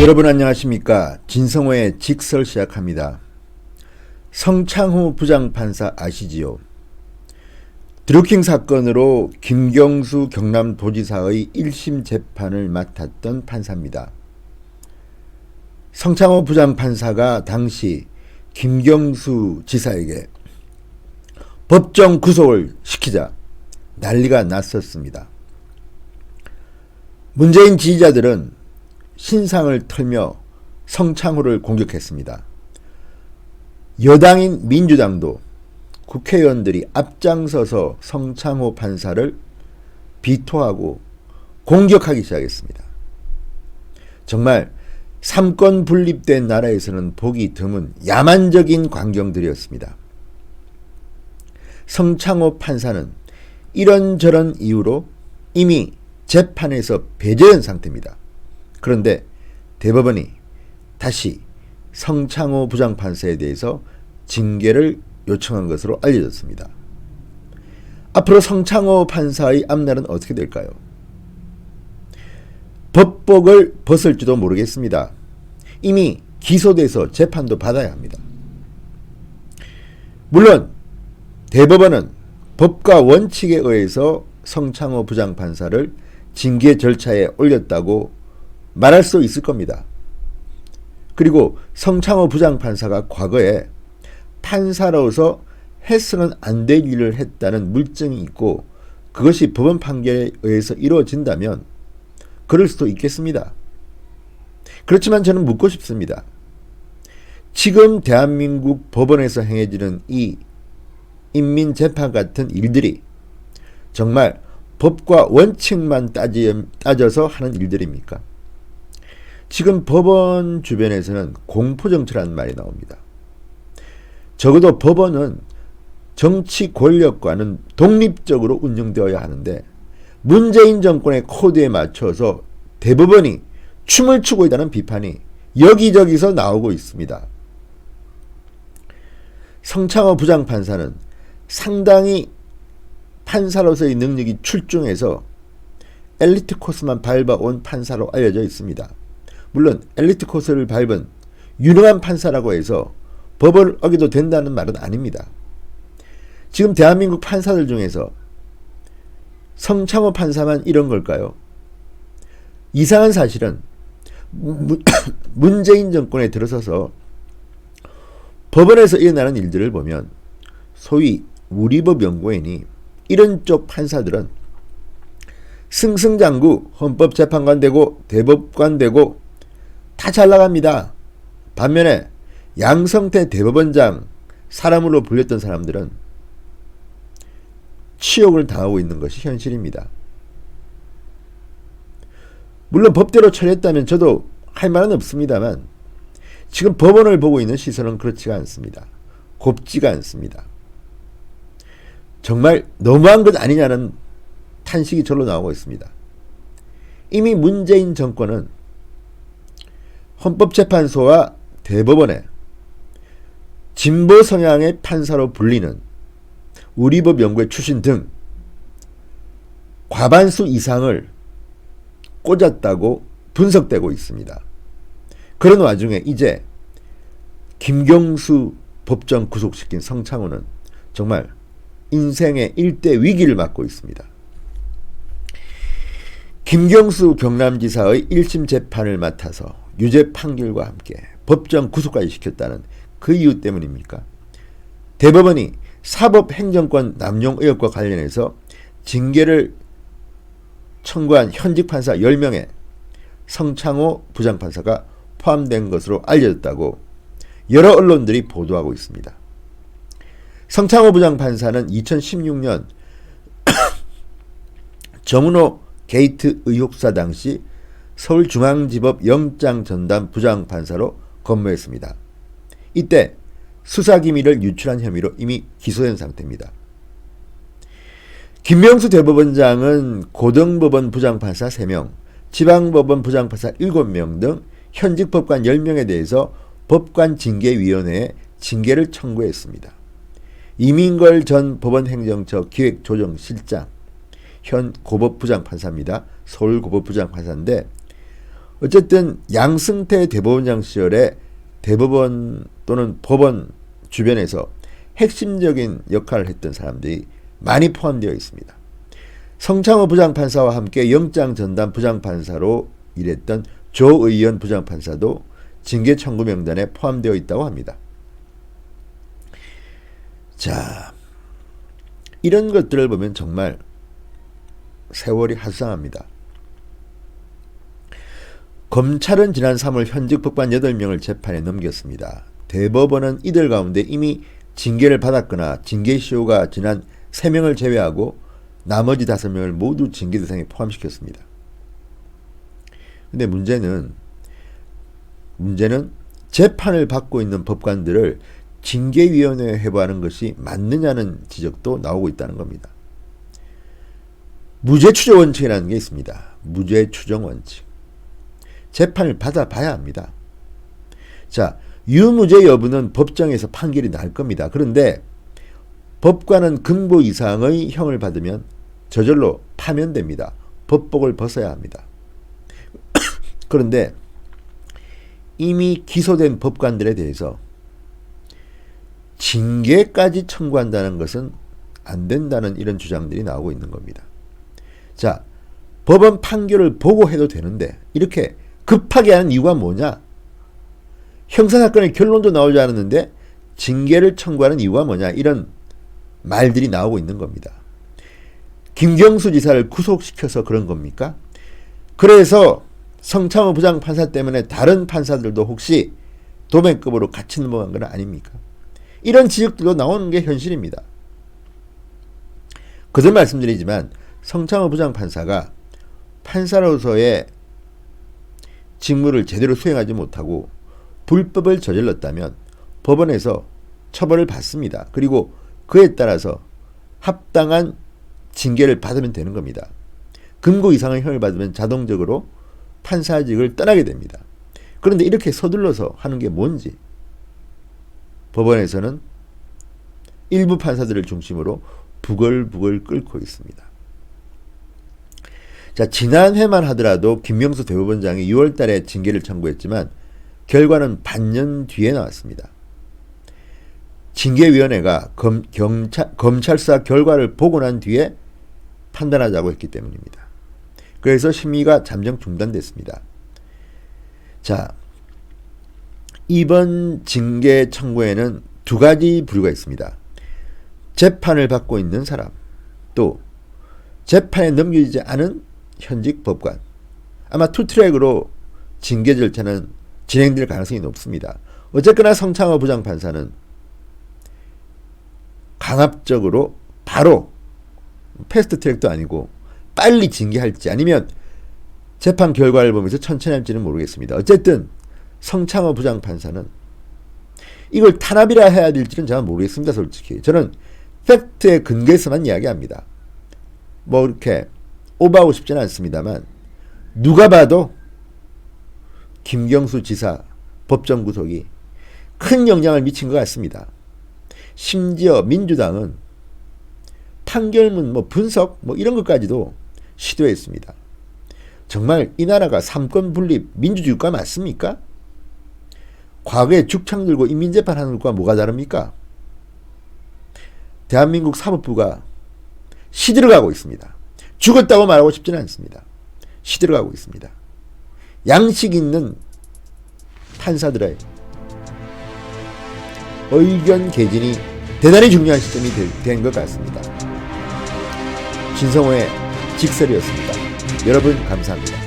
여러분 안녕하십니까. 진성호의 직설 시작합니다. 성창호 부장판사 아시지요? 드루킹 사건으로 김경수 경남도지사의 1심 재판을 맡았던 판사입니다. 성창호 부장판사가 당시 김경수 지사에게 법정 구속을 시키자 난리가 났었습니다. 문재인 지지자들은 신상을 털며 성창호를 공격했습니다. 여당인 민주당도 국회의원들이 앞장서서 성창호 판사를 비토하고 공격하기 시작했습니다. 정말 삼권 분립된 나라에서는 보기 드문 야만적인 광경들이었습니다. 성창호 판사는 이런저런 이유로 이미 재판에서 배제된 상태입니다. 그런데 대법원이 다시 성창호 부장판사에 대해서 징계를 요청한 것으로 알려졌습니다. 앞으로 성창호 판사의 앞날은 어떻게 될까요? 법복을 벗을지도 모르겠습니다. 이미 기소돼서 재판도 받아야 합니다. 물론 대법원은 법과 원칙에 의해서 성창호 부장판사를 징계 절차에 올렸다고 말할 수 있을 겁니다. 그리고 성창호 부장판사가 과거에 판사로서 해서는 안 될 일을 했다는 물증이 있고 그것이 법원 판결에 의해서 이루어진다면 그럴 수도 있겠습니다. 그렇지만 저는 묻고 싶습니다. 지금 대한민국 법원에서 행해지는 이 인민재판 같은 일들이 정말 법과 원칙만 따져서 하는 일들입니까? 지금 법원 주변에서는 공포정치라는 말이 나옵니다. 적어도 법원은 정치 권력과는 독립적으로 운영되어야 하는데 문재인 정권의 코드에 맞춰서 대법원이 춤을 추고 있다는 비판이 여기저기서 나오고 있습니다. 성창호 부장판사는 상당히 판사로서의 능력이 출중해서 엘리트 코스만 밟아온 판사로 알려져 있습니다. 물론 엘리트 코스를 밟은 유능한 판사라고 해서 법을 어겨도 된다는 말은 아닙니다. 지금 대한민국 판사들 중에서 성창호 판사만 이런 걸까요? 이상한 사실은 문재인 정권에 들어서서 법원에서 일어나는 일들을 보면 소위 우리법 연구원이 이런 쪽 판사들은 승승장구 헌법재판관 되고 대법관 되고 다 잘 나갑니다. 반면에 양성태 대법원장 사람으로 불렸던 사람들은 치욕을 당하고 있는 것이 현실입니다. 물론 법대로 처리했다면 저도 할 말은 없습니다만 지금 법원을 보고 있는 시선은 그렇지가 않습니다. 곱지가 않습니다. 정말 너무한 것 아니냐는 탄식이 절로 나오고 있습니다. 이미 문재인 정권은 헌법재판소와 대법원에 진보 성향의 판사로 불리는 우리법 연구회 출신 등 과반수 이상을 꽂았다고 분석되고 있습니다. 그런 와중에 이제 김경수 법정 구속시킨 성창호는 정말 인생의 일대 위기를 맞고 있습니다. 김경수 경남지사의 1심 재판을 맡아서 유죄 판결과 함께 법정 구속까지 시켰다는 그 이유 때문입니까? 대법원이 사법행정권 남용 의혹과 관련해서 징계를 청구한 현직 판사 10명에 성창호 부장판사가 포함된 것으로 알려졌다고 여러 언론들이 보도하고 있습니다. 성창호 부장판사는 2016년 정은호 게이트 의혹 수사 당시 서울중앙지법 영장전담 부장판사로 근무했습니다. 이때 수사기밀을 유출한 혐의로 이미 기소된 상태입니다. 김명수 대법원장은 고등법원 부장판사 3명, 지방법원 부장판사 7명 등 현직 법관 10명에 대해서 법관징계위원회에 징계를 청구했습니다. 이민걸 전 법원행정처 기획조정실장, 현 고법부장판사입니다. 서울고법부장판사인데 어쨌든 양승태 대법원장 시절에 대법원 또는 법원 주변에서 핵심적인 역할을 했던 사람들이 많이 포함되어 있습니다. 성창호 부장판사와 함께 영장전담 부장판사로 일했던 조의연 부장판사도 징계 청구 명단에 포함되어 있다고 합니다. 자, 이런 것들을 보면 정말 세월이 한쌍합니다. 검찰은 지난 3월 현직 법관 8명을 재판에 넘겼습니다. 대법원은 이들 가운데 이미 징계를 받았거나 징계시효가 지난 3명을 제외하고 나머지 5명을 모두 징계 대상에 포함시켰습니다. 근데 문제는 재판을 받고 있는 법관들을 징계위원회에 회부하는 것이 맞느냐는 지적도 나오고 있다는 겁니다. 무죄추정 원칙이라는 게 있습니다. 무죄추정 원칙. 재판을 받아봐야 합니다. 자, 유무죄 여부는 법정에서 판결이 날 겁니다. 그런데 법관은 금고 이상의 형을 받으면 저절로 파면됩니다. 법복을 벗어야 합니다. 그런데 이미 기소된 법관들에 대해서 징계까지 청구한다는 것은 안 된다는 이런 주장들이 나오고 있는 겁니다. 자, 법원 판결을 보고 해도 되는데 이렇게 급하게 하는 이유가 뭐냐? 형사사건의 결론도 나오지 않았는데 징계를 청구하는 이유가 뭐냐? 이런 말들이 나오고 있는 겁니다. 김경수 지사를 구속시켜서 그런 겁니까? 그래서 성창호 부장판사 때문에 다른 판사들도 혹시 도매급으로 같이 넘어간 건 아닙니까? 이런 지적들도 나오는 게 현실입니다. 거듭 말씀드리지만 성창호 부장판사가 판사로서의 직무를 제대로 수행하지 못하고 불법을 저질렀다면 법원에서 처벌을 받습니다. 그리고 그에 따라서 합당한 징계를 받으면 되는 겁니다. 금고 이상의 형을 받으면 자동적으로 판사직을 떠나게 됩니다. 그런데 이렇게 서둘러서 하는 게 뭔지 법원에서는 일부 판사들을 중심으로 부글부글 끓고 있습니다. 자, 지난해만 하더라도 김명수 대법원장이 6월 달에 징계를 청구했지만 결과는 반년 뒤에 나왔습니다. 징계위원회가 검찰 수사 결과를 보고 난 뒤에 판단하자고 했기 때문입니다. 그래서 심의가 잠정 중단됐습니다. 자, 이번 징계 청구에는 두 가지 부류가 있습니다. 재판을 받고 있는 사람, 또 재판에 넘겨지지 않은 현직 법관. 아마 투트랙으로 징계 절차는 진행될 가능성이 높습니다. 어쨌거나 성창호 부장판사는 강압적으로 바로 패스트트랙도 아니고 빨리 징계할지 아니면 재판 결과를 보면서 천천히 할지는 모르겠습니다. 어쨌든 성창호 부장판사는 이걸 탄압이라 해야 될지는 잘 모르겠습니다. 솔직히 저는 팩트에 근거해서만 이야기합니다. 뭐 이렇게 오버하고 싶지는 않습니다만 누가 봐도 김경수 지사 법정 구속이 큰 영향을 미친 것 같습니다. 심지어 민주당은 판결문 분석 이런 것까지도 시도했습니다. 정말 이 나라가 삼권 분립 민주주의 국가 맞습니까? 과거에 죽창 들고 인민재판하는 것과 뭐가 다릅니까? 대한민국 사법부가 시들어가고 있습니다. 죽었다고 말하고 싶지는 않습니다. 시들어가고 있습니다. 양식 있는 판사들의 의견 개진이 대단히 중요한 시점이 된 것 같습니다. 진성호의 직설이었습니다. 여러분 감사합니다.